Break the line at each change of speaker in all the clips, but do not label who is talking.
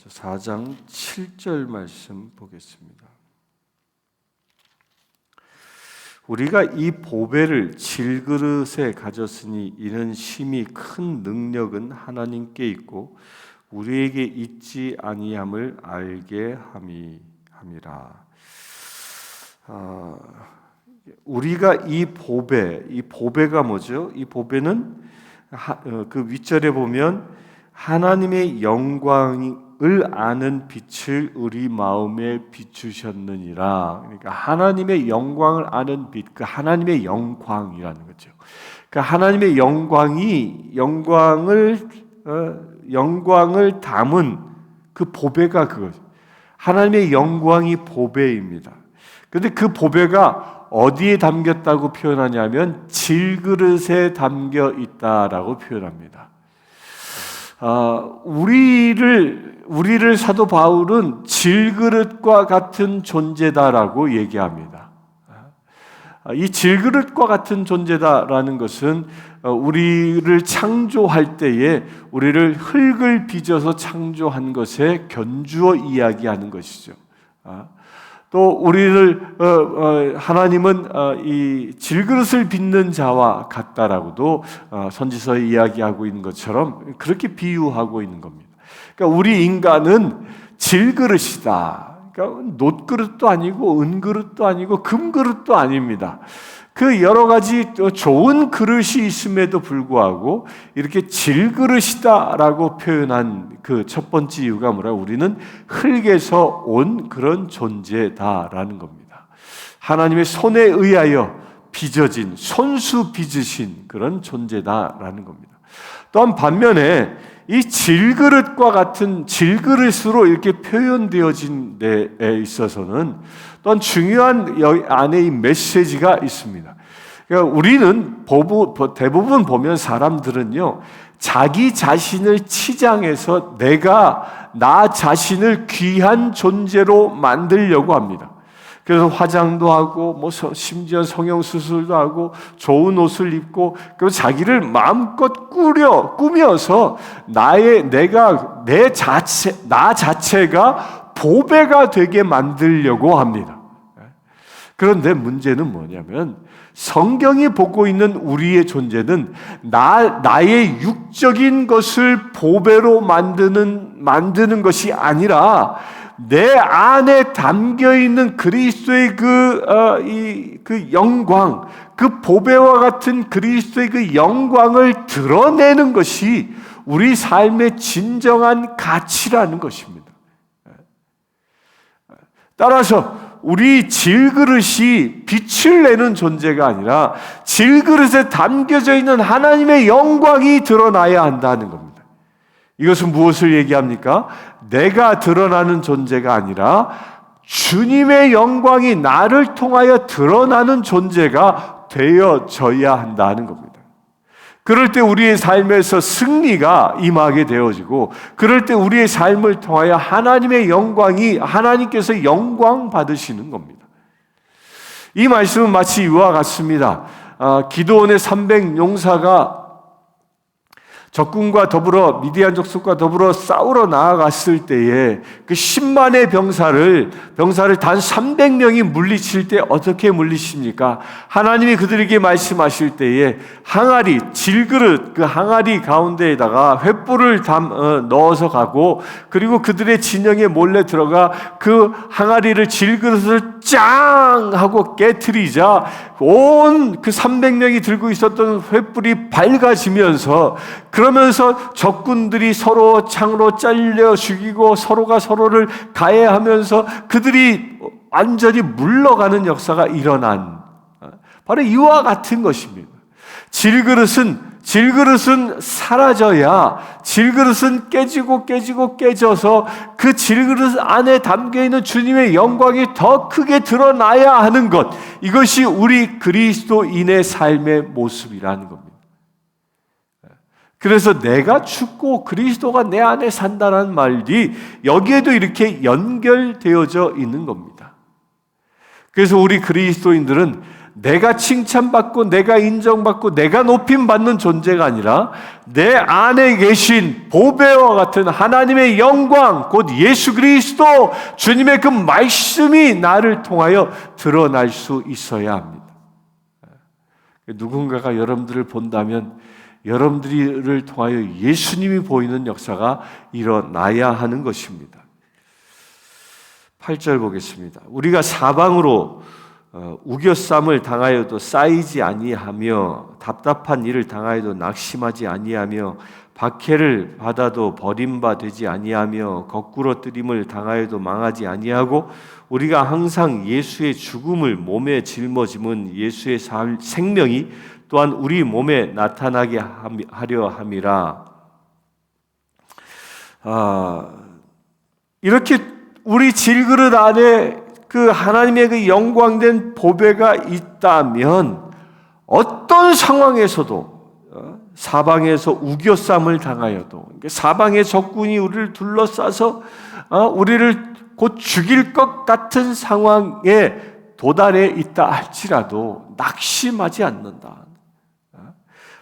4장 7절 말씀 보겠습니다. 우리가 이 보배를 질그릇에 가졌으니 이는 심히 큰 능력은 하나님께 있고 우리에게 있지 아니함을 알게 함이라. 우리가 이 보배가 뭐죠? 이 보배는 그 윗절에 보면 하나님의 영광을 아는 빛을 우리 마음에 비추셨느니라. 그러니까 하나님의 영광을 아는 빛, 그 하나님의 영광이라는 거죠. 그러니까 하나님의 영광을 담은 그 보배가 그거죠. 하나님의 영광이 보배입니다. 그런데 그 보배가 어디에 담겼다고 표현하냐면 질그릇에 담겨 있다라고 표현합니다. 우리를 사도 바울은 질그릇과 같은 존재다라고 얘기합니다. 이 질그릇과 같은 존재다라는 것은 우리를 창조할 때에 우리를 흙을 빚어서 창조한 것에 견주어 이야기하는 것이죠. 또 우리를 하나님은 이 질그릇을 빚는 자와 같다라고도 선지서에 이야기하고 있는 것처럼 그렇게 비유하고 있는 겁니다. 그러니까 우리 인간은 질그릇이다. 그러니까 놋그릇도 아니고 은그릇도 아니고 금그릇도 아닙니다. 그 여러 가지 좋은 그릇이 있음에도 불구하고 이렇게 질그릇이다라고 표현한 그 첫 번째 이유가 뭐라? 우리는 흙에서 온 그런 존재다라는 겁니다. 하나님의 손에 의하여 빚어진, 손수 빚으신 그런 존재다라는 겁니다. 또한 반면에 이 질그릇과 같은 질그릇으로 이렇게 표현되어진 데에 있어서는 또한 중요한 안에 이 메시지가 있습니다. 그러니까 우리는 대부분 보면 사람들은요, 자기 자신을 치장해서 나 자신을 귀한 존재로 만들려고 합니다. 그래서 화장도 하고, 심지어 성형수술도 하고, 좋은 옷을 입고, 그리고 자기를 마음껏 꾸며서 나 자체가 보배가 되게 만들려고 합니다. 그런데 문제는 뭐냐면, 성경이 보고 있는 우리의 존재는 나의 육적인 것을 보배로 만드는 것이 아니라 내 안에 담겨 있는 그리스도의 그 영광, 그 보배와 같은 그리스도의 그 영광을 드러내는 것이 우리 삶의 진정한 가치라는 것입니다. 따라서 우리 질그릇이 빛을 내는 존재가 아니라 질그릇에 담겨져 있는 하나님의 영광이 드러나야 한다는 겁니다. 이것은 무엇을 얘기합니까? 내가 드러나는 존재가 아니라 주님의 영광이 나를 통하여 드러나는 존재가 되어져야 한다는 겁니다. 그럴 때 우리의 삶에서 승리가 임하게 되어지고, 그럴 때 우리의 삶을 통하여 하나님께서 영광 받으시는 겁니다. 이 말씀은 마치 이와 같습니다. 기드온의 300 용사가 적군과 더불어 미디안 족속과 더불어 싸우러 나아갔을 때에 그 10만의 병사를 단 300명이 물리칠 때 어떻게 물리십니까? 하나님이 그들에게 말씀하실 때에 질그릇 그 항아리 가운데에다가 횃불을 넣어서 가고, 그리고 그들의 진영에 몰래 들어가 그 항아리를 질그릇을 짱 하고 깨트리자 온 그 300명이 들고 있었던 횃불이 밝아지면서, 그러면서 적군들이 서로 창으로 잘려 죽이고 서로가 서로를 가해하면서 그들이 완전히 물러가는 역사가 일어난, 바로 이와 같은 것입니다. 질그릇은 사라져야, 질그릇은 깨져서 그 질그릇 안에 담겨있는 주님의 영광이 더 크게 드러나야 하는 것, 이것이 우리 그리스도인의 삶의 모습이라는 겁니다. 그래서 내가 죽고 그리스도가 내 안에 산다는 말이 여기에도 이렇게 연결되어져 있는 겁니다. 그래서 우리 그리스도인들은 내가 칭찬받고 내가 인정받고 내가 높임받는 존재가 아니라 내 안에 계신 보배와 같은 하나님의 영광, 곧 예수 그리스도 주님의 그 말씀이 나를 통하여 드러날 수 있어야 합니다. 누군가가 여러분들을 본다면 여러분들을 통하여 예수님이 보이는 역사가 일어나야 하는 것입니다. 8절 보겠습니다. 우리가 사방으로 우겨쌈을 당하여도 쌓이지 아니하며 답답한 일을 당하여도 낙심하지 아니하며 박해를 받아도 버림받지 아니하며 거꾸로 뜨림을 당하여도 망하지 아니하고 우리가 항상 예수의 죽음을 몸에 짊어짐은 예수의 생명이 또한 우리 몸에 나타나게 하려 함이라. 이렇게 우리 질그릇 안에 그 하나님의 그 영광된 보배가 있다면 어떤 상황에서도 사방에서 우겨쌈을 당하여도 사방의 적군이 우리를 둘러싸서 우리를 곧 죽일 것 같은 상황에 도달해 있다 할지라도 낙심하지 않는다.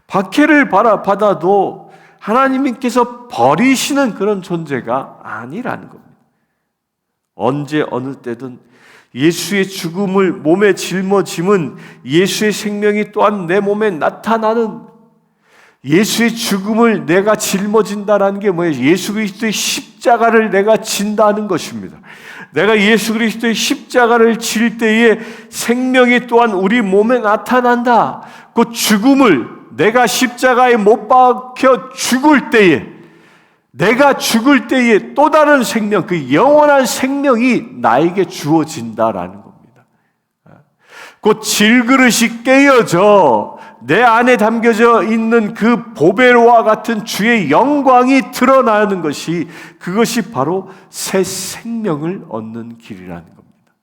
박해를 받아도 하나님께서 버리시는 그런 존재가 아니라는 겁니다. 언제 어느 때든 예수의 죽음을 몸에 짊어짐은 예수의 생명이 또한 내 몸에 나타나는, 예수의 죽음을 내가 짊어진다라는 게 뭐예요? 예수 그리스도의 십자가를 내가 진다는 것입니다. 내가 예수 그리스도의 십자가를 질 때에 생명이 또한 우리 몸에 나타난다. 그 죽음을 내가 십자가에 못 박혀 죽을 때에, 내가 죽을 때에 또 다른 생명, 그 영원한 생명이 나에게 주어진다라는 겁니다. 곧 질그릇이 깨어져 내 안에 담겨져 있는 그 보배와 같은 주의 영광이 드러나는 것이, 그것이 바로 새 생명을 얻는 길이라는 겁니다.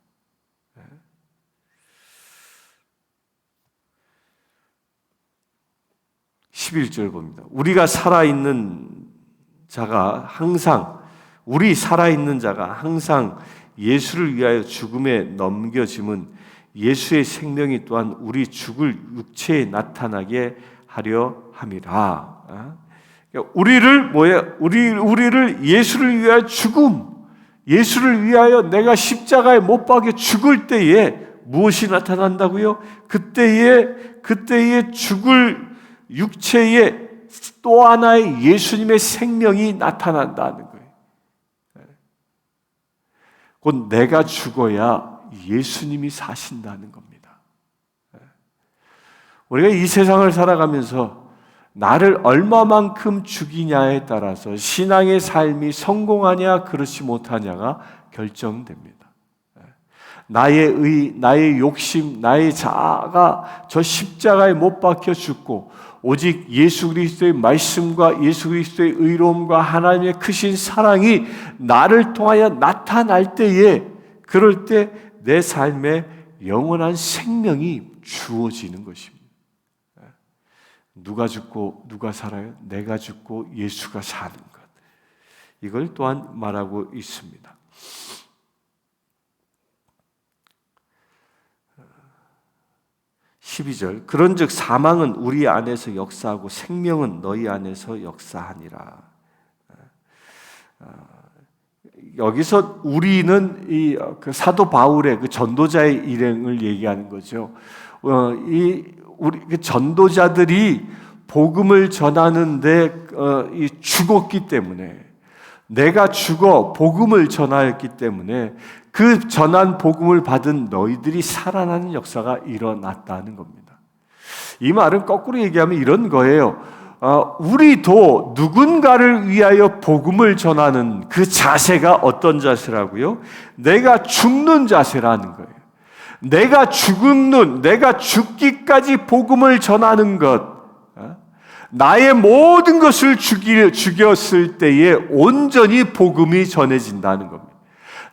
11절 봅니다. 우리가 살아있는 자가 항상, 우리 살아있는 자가 항상 예수를 위하여 죽음에 넘겨짐은 예수의 생명이 또한 우리 죽을 육체에 나타나게 하려 함이라. 우리를 예수를 위하여 죽음, 예수를 위하여 내가 십자가에 못 박혀 죽을 때에 무엇이 나타난다고요? 그때에 죽을 육체에 또 하나의 예수님의 생명이 나타난다는 거예요. 곧 내가 죽어야 예수님이 사신다는 겁니다. 우리가 이 세상을 살아가면서 나를 얼마만큼 죽이냐에 따라서 신앙의 삶이 성공하냐 그렇지 못하냐가 결정됩니다. 나의 욕심, 나의 자아가 저 십자가에 못 박혀 죽고 오직 예수 그리스도의 말씀과 예수 그리스도의 의로움과 하나님의 크신 사랑이 나를 통하여 나타날 때에, 그럴 때 내 삶에 영원한 생명이 주어지는 것입니다. 누가 죽고 누가 살아요? 내가 죽고 예수가 사는 것. 이걸 또한 말하고 있습니다. 12절 그런즉 사망은 우리 안에서 역사하고 생명은 너희 안에서 역사하니라. 여기서 우리는 그 사도 바울의 그 전도자의 일행을 얘기하는 거죠. 우리 그 전도자들이 복음을 전하는데 죽었기 때문에, 내가 죽어 복음을 전하였기 때문에 그 전한 복음을 받은 너희들이 살아나는 역사가 일어났다는 겁니다. 이 말은 거꾸로 얘기하면 이런 거예요. 우리도 누군가를 위하여 복음을 전하는 그 자세가 어떤 자세라고요? 내가 죽는 자세라는 거예요. 내가 죽기까지 복음을 전하는 것, 나의 모든 것을 죽였을 때에 온전히 복음이 전해진다는 겁니다.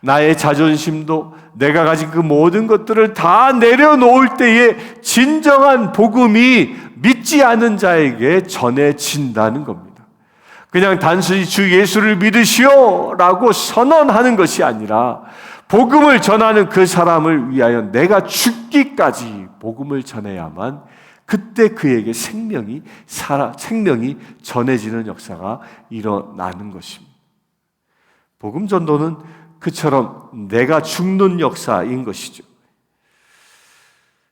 나의 자존심도, 내가 가진 그 모든 것들을 다 내려놓을 때에 진정한 복음이 믿지 않은 자에게 전해진다는 겁니다. 그냥 단순히 주 예수를 믿으시오 라고 선언하는 것이 아니라 복음을 전하는 그 사람을 위하여 내가 죽기까지 복음을 전해야만 그때 그에게 생명이 전해지는 역사가 일어나는 것입니다. 복음 전도는 그처럼 내가 죽는 역사인 것이죠.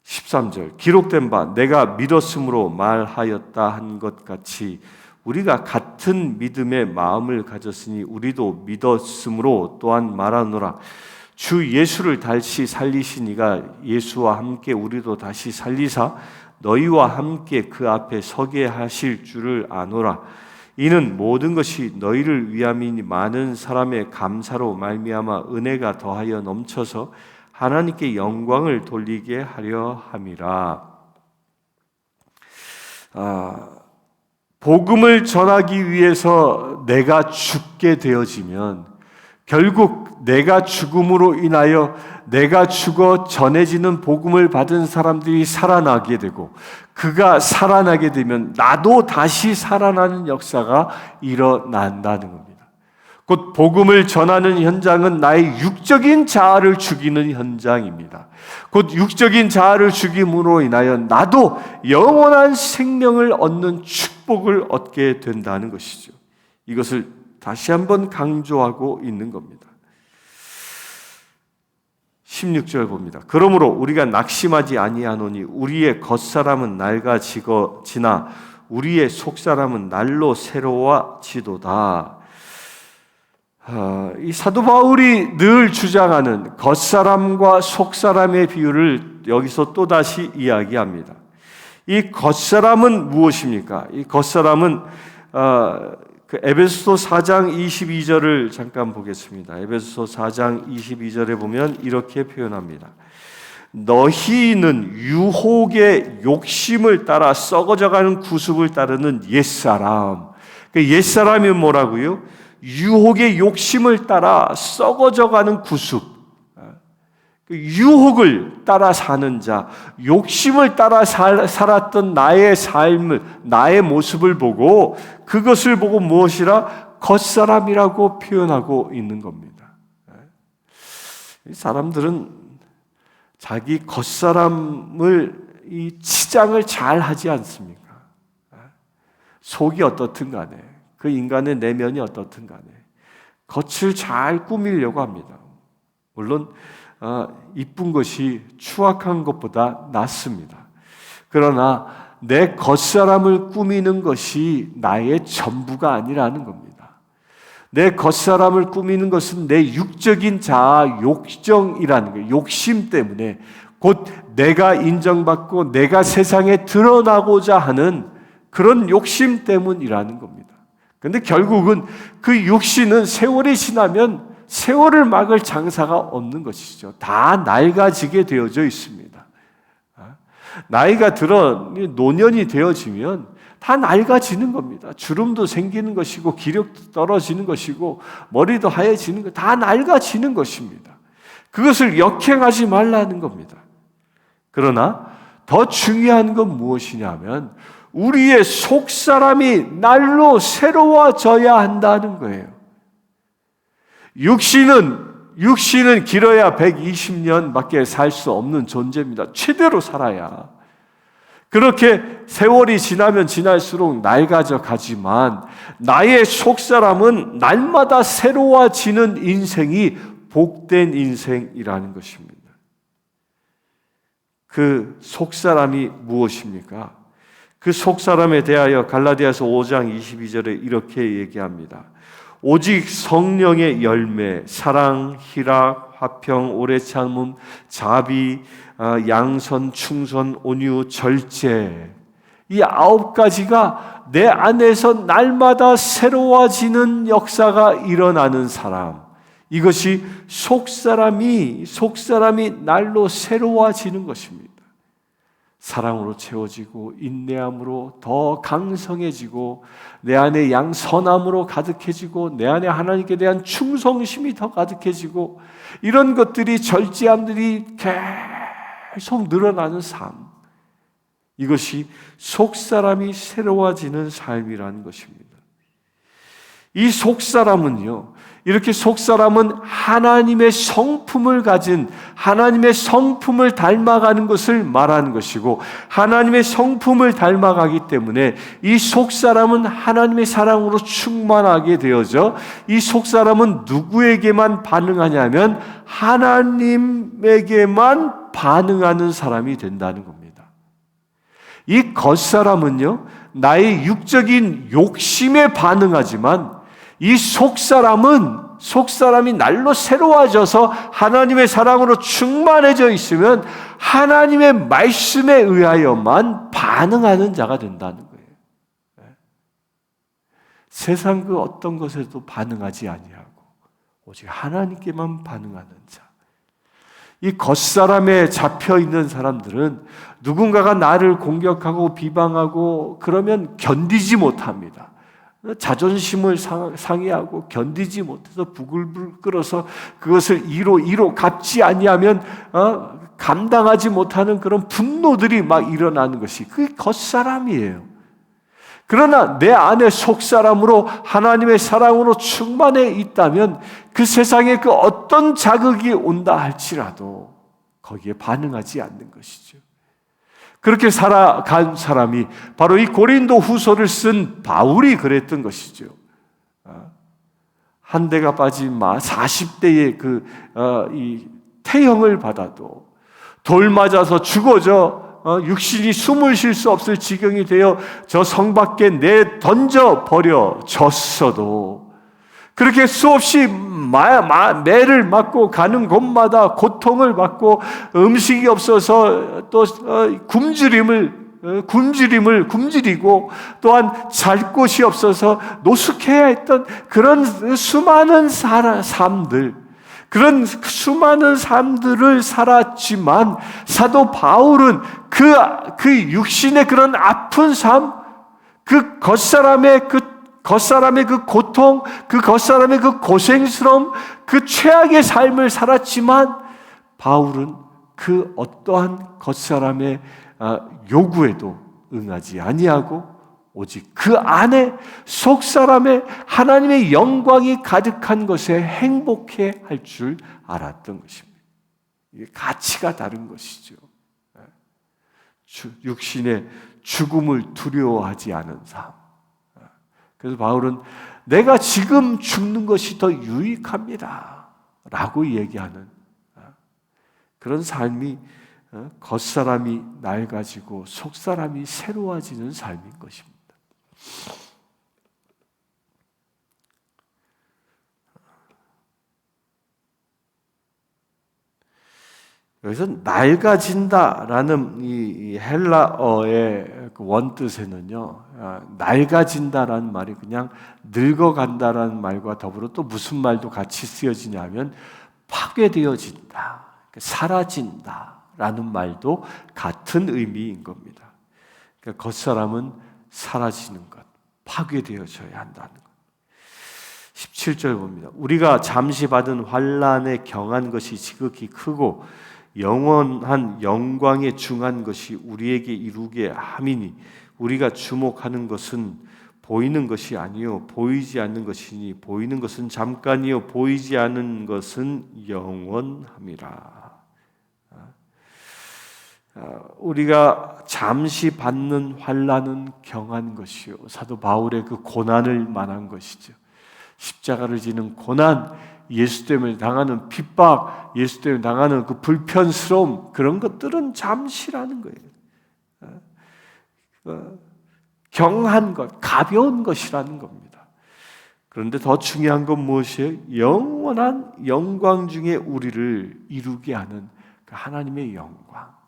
13절 기록된 바 내가 믿었으므로 말하였다 한 것 같이 우리가 같은 믿음의 마음을 가졌으니 우리도 믿었으므로 또한 말하노라. 주 예수를 다시 살리신 이가 예수와 함께 우리도 다시 살리사 너희와 함께 그 앞에 서게 하실 줄을 아노라. 이는 모든 것이 너희를 위함이니 많은 사람의 감사로 말미암아 은혜가 더하여 넘쳐서 하나님께 영광을 돌리게 하려 함이라. 복음을 전하기 위해서 내가 죽게 되어지면 결국 내가 죽음으로 인하여 내가 죽어 전해지는 복음을 받은 사람들이 살아나게 되고 그가 살아나게 되면 나도 다시 살아나는 역사가 일어난다는 겁니다. 곧 복음을 전하는 현장은 나의 육적인 자아를 죽이는 현장입니다. 곧 육적인 자아를 죽임으로 인하여 나도 영원한 생명을 얻는 축복을 얻게 된다는 것이죠. 이것을 다시 한번 강조하고 있는 겁니다. 16절 봅니다. 그러므로 우리가 낙심하지 아니하노니 우리의 겉사람은 낡아지나 우리의 속사람은 날로 새로워지도다. 이 사도 바울이 늘 주장하는 겉사람과 속사람의 비유를 여기서 또다시 이야기합니다. 이 겉사람은 무엇입니까? 이 겉사람은 에베소서 4장 22절을 잠깐 보겠습니다. 에베소서 4장 22절에 보면 이렇게 표현합니다. 너희는 유혹의 욕심을 따라 썩어져가는 구습을 따르는 옛사람. 옛사람이 뭐라고요? 유혹의 욕심을 따라 썩어져가는 구습. 유혹을 따라 사는 자, 욕심을 따라 살았던 나의 삶을, 나의 모습을 보고 그것을 보고 무엇이라? 겉사람이라고 표현하고 있는 겁니다. 사람들은 자기 겉사람을 이 치장을 잘 하지 않습니까? 속이 어떻든 간에, 그 인간의 내면이 어떻든 간에 겉을 잘 꾸미려고 합니다. 물론 이쁜 것이 추악한 것보다 낫습니다. 그러나 내 겉사람을 꾸미는 것이 나의 전부가 아니라는 겁니다. 내 겉사람을 꾸미는 것은 내 육적인 자아, 욕정이라는 거예요. 욕심 때문에 곧 내가 인정받고 내가 세상에 드러나고자 하는 그런 욕심 때문이라는 겁니다. 그런데 결국은 그 육신은 세월이 지나면 세월을 막을 장사가 없는 것이죠. 다 낡아지게 되어져 있습니다. 나이가 들어 노년이 되어지면 다 낡아지는 겁니다. 주름도 생기는 것이고 기력도 떨어지는 것이고 머리도 하얘지는 것, 다 낡아지는 것입니다. 그것을 역행하지 말라는 겁니다. 그러나 더 중요한 건 무엇이냐면 우리의 속사람이 날로 새로워져야 한다는 거예요. 육신은 길어야 120년밖에 살 수 없는 존재입니다. 최대로 살아야. 그렇게 세월이 지나면 지날수록 낡아져 가지만 나의 속사람은 날마다 새로워지는 인생이 복된 인생이라는 것입니다. 그 속사람이 무엇입니까? 그 속사람에 대하여 갈라디아서 5장 22절에 이렇게 얘기합니다. 오직 성령의 열매, 사랑, 희락, 화평, 오래 참음, 자비, 양선, 충선, 온유, 절제. 이 9가지가 내 안에서 날마다 새로워지는 역사가 일어나는 사람. 이것이 속사람이 날로 새로워지는 것입니다. 사랑으로 채워지고 인내함으로 더 강성해지고 내 안에 양선함으로 가득해지고 내 안에 하나님께 대한 충성심이 더 가득해지고 이런 것들이 절제함들이 계속 늘어나는 삶. 이것이 속사람이 새로워지는 삶이라는 것입니다. 이 속사람은요, 이렇게 속사람은 하나님의 성품을 가진, 하나님의 성품을 닮아가는 것을 말하는 것이고, 하나님의 성품을 닮아가기 때문에 이 속사람은 하나님의 사랑으로 충만하게 되어져 이 속사람은 누구에게만 반응하냐면 하나님에게만 반응하는 사람이 된다는 겁니다. 이 겉사람은요, 나의 육적인 욕심에 반응하지만 이 속사람이 날로 새로워져서 하나님의 사랑으로 충만해져 있으면 하나님의 말씀에 의하여만 반응하는 자가 된다는 거예요. 세상 그 어떤 것에도 반응하지 아니하고 오직 하나님께만 반응하는 자. 이 겉사람에 잡혀 있는 사람들은 누군가가 나를 공격하고 비방하고 그러면 견디지 못합니다. 자존심을 상해하고 견디지 못해서 부글부글 끓어서 그것을 이로 갚지 아니하면 감당하지 못하는 그런 분노들이 막 일어나는 것이 그게 겉사람이에요. 그러나 내 안에 속사람으로 하나님의 사랑으로 충만해 있다면 그 세상에 그 어떤 자극이 온다 할지라도 거기에 반응하지 않는 것이죠. 그렇게 살아간 사람이 바로 이 고린도 후서를 쓴 바울이 그랬던 것이죠. 한 대가 빠진 마 40대의 이 태형을 받아도 돌 맞아서 죽어져 육신이 숨을 쉴 수 없을 지경이 되어 저 성 밖에 던져 버려졌어도 그렇게 수없이 매를 맞고 가는 곳마다 고통을 받고 음식이 없어서 또 굶주리고 또한 잘 곳이 없어서 노숙해야 했던 그런 수많은 삶들, 그런 수많은 삶들을 살았지만 사도 바울은 그 육신의 그런 아픈 삶, 그 겉사람의 그 고통, 그 겉사람의 그 고생스러움, 그 최악의 삶을 살았지만 바울은 그 어떠한 겉사람의 요구에도 응하지 아니하고 오직 그 안에 속사람의 하나님의 영광이 가득한 것에 행복해 할 줄 알았던 것입니다. 이게 가치가 다른 것이죠. 육신의 죽음을 두려워하지 않은 삶. 그래서 바울은 내가 지금 죽는 것이 더 유익합니다 라고 얘기하는 그런 삶이 겉사람이 낡아지고 속사람이 새로워지는 삶인 것입니다. 여기서 낡아진다라는 이 헬라어의 그 원뜻에는요, 낡아진다라는 말이 그냥 늙어간다라는 말과 더불어 또 무슨 말도 같이 쓰여지냐면 파괴되어진다, 사라진다라는 말도 같은 의미인 겁니다. 그러니까 겉사람은 사라지는 것, 파괴되어져야 한다는 것. 17절 봅니다. 우리가 잠시 받은 환난에 경한 것이 지극히 크고 영원한 영광에 중한 것이 우리에게 이루게 함이니 우리가 주목하는 것은 보이는 것이 아니요 보이지 않는 것이니 보이는 것은 잠깐이요 보이지 않는 것은 영원함이라. 우리가 잠시 받는 환난은 경한 것이요 사도 바울의 그 고난을 말한 것이죠. 십자가를 지는 고난, 예수 때문에 당하는 핍박, 예수 때문에 당하는 그 불편스러움, 그런 것들은 잠시라는 거예요. 경한 것, 가벼운 것이라는 겁니다. 그런데 더 중요한 건 무엇이에요? 영원한 영광 중에 우리를 이루게 하는 그 하나님의 영광.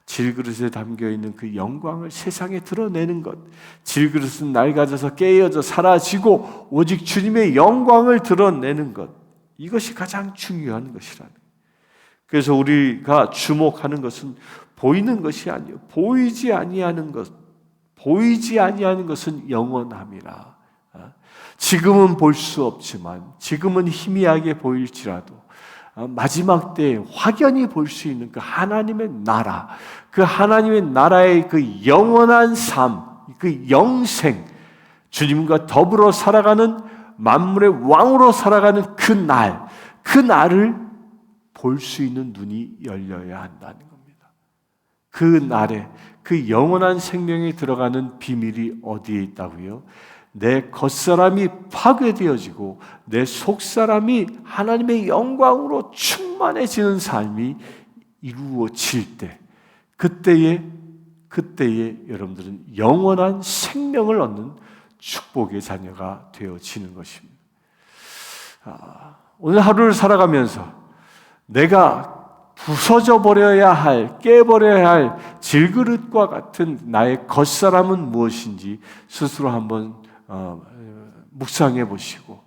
질그릇에 담겨있는 그 영광을 세상에 드러내는 것, 질그릇은 낡아져서 깨어져 사라지고 오직 주님의 영광을 드러내는 것, 이것이 가장 중요한 것이라는 거예요. 그래서 우리가 주목하는 것은 보이는 것이 아니요 보이지 아니하는 것, 보이지 아니하는 것은 영원함이라. 지금은 볼 수 없지만, 지금은 희미하게 보일지라도 마지막 때에 확연히 볼 수 있는 그 하나님의 나라, 그 하나님의 나라의 그 영원한 삶, 그 영생, 주님과 더불어 살아가는 만물의 왕으로 살아가는 그 날을 볼 수 있는 눈이 열려야 한다는 겁니다. 그 날에 그 영원한 생명에 들어가는 비밀이 어디에 있다고요? 내 겉사람이 파괴되어지고 내 속사람이 하나님의 영광으로 충만해지는 삶이 이루어질 때, 그때에 여러분들은 영원한 생명을 얻는 축복의 자녀가 되어지는 것입니다. 오늘 하루를 살아가면서 내가 부서져 버려야 할, 깨버려야 할 질그릇과 같은 나의 겉사람은 무엇인지 스스로 한번 묵상해 보시고,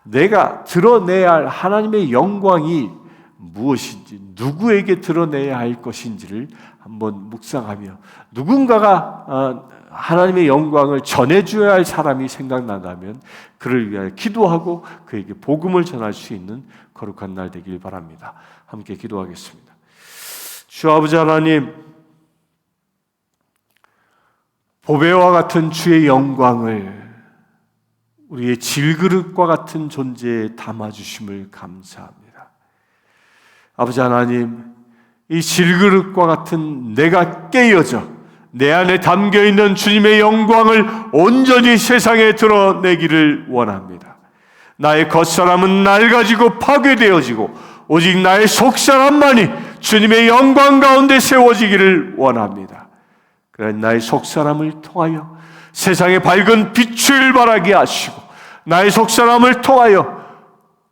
내가 드러내야 할 하나님의 영광이 무엇인지, 누구에게 드러내야 할 것인지를 한번 묵상하며, 누군가가 하나님의 영광을 전해줘야 할 사람이 생각난다면 그를 위하여 기도하고 그에게 복음을 전할 수 있는 거룩한 날 되길 바랍니다. 함께 기도하겠습니다. 주 아버지 하나님, 보배와 같은 주의 영광을 우리의 질그릇과 같은 존재에 담아주심을 감사합니다. 아버지 하나님, 이 질그릇과 같은 내가 깨어져 내 안에 담겨있는 주님의 영광을 온전히 세상에 드러내기를 원합니다. 나의 겉사람은 낡아지고 파괴되어지고 오직 나의 속사람만이 주님의 영광 가운데 세워지기를 원합니다. 그래 나의 속사람을 통하여 세상의 밝은 빛을 발하게 하시고, 나의 속사람을 통하여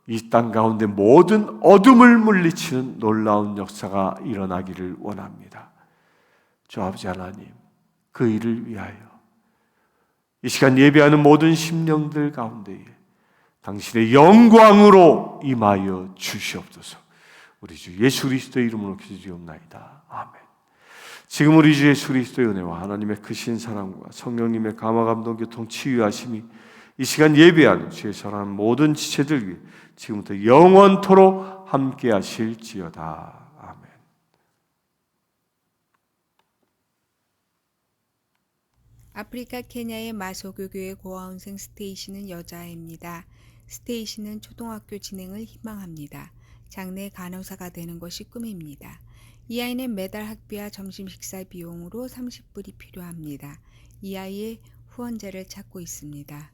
이 땅 가운데 모든 어둠을 물리치는 놀라운 역사가 일어나기를 원합니다. 주 아버지 하나님, 그 일을 위하여 이 시간 예배하는 모든 심령들 가운데에 당신의 영광으로 임하여 주시옵소서. 우리 주 예수 그리스도의 이름으로 기도드리옵나이다. 아멘. 지금 우리 주 예수 그리스도의 은혜와 하나님의 크신 사랑과 성령님의 감화 감동 교통 치유하심이 이 시간 예배하는 주의 사랑하는 모든 지체들 위해 지금부터 영원토록 함께 하실지어다. 아멘.
아프리카 케냐의 마소교교의 고아원생 스테이시는 여자아이입니다. 스테이시는 초등학교 진행을 희망합니다. 장래 간호사가 되는 것이 꿈입니다. 이 아이는 매달 학비와 점심 식사 비용으로 30불이 필요합니다. 이 아이의 후원자를 찾고 있습니다.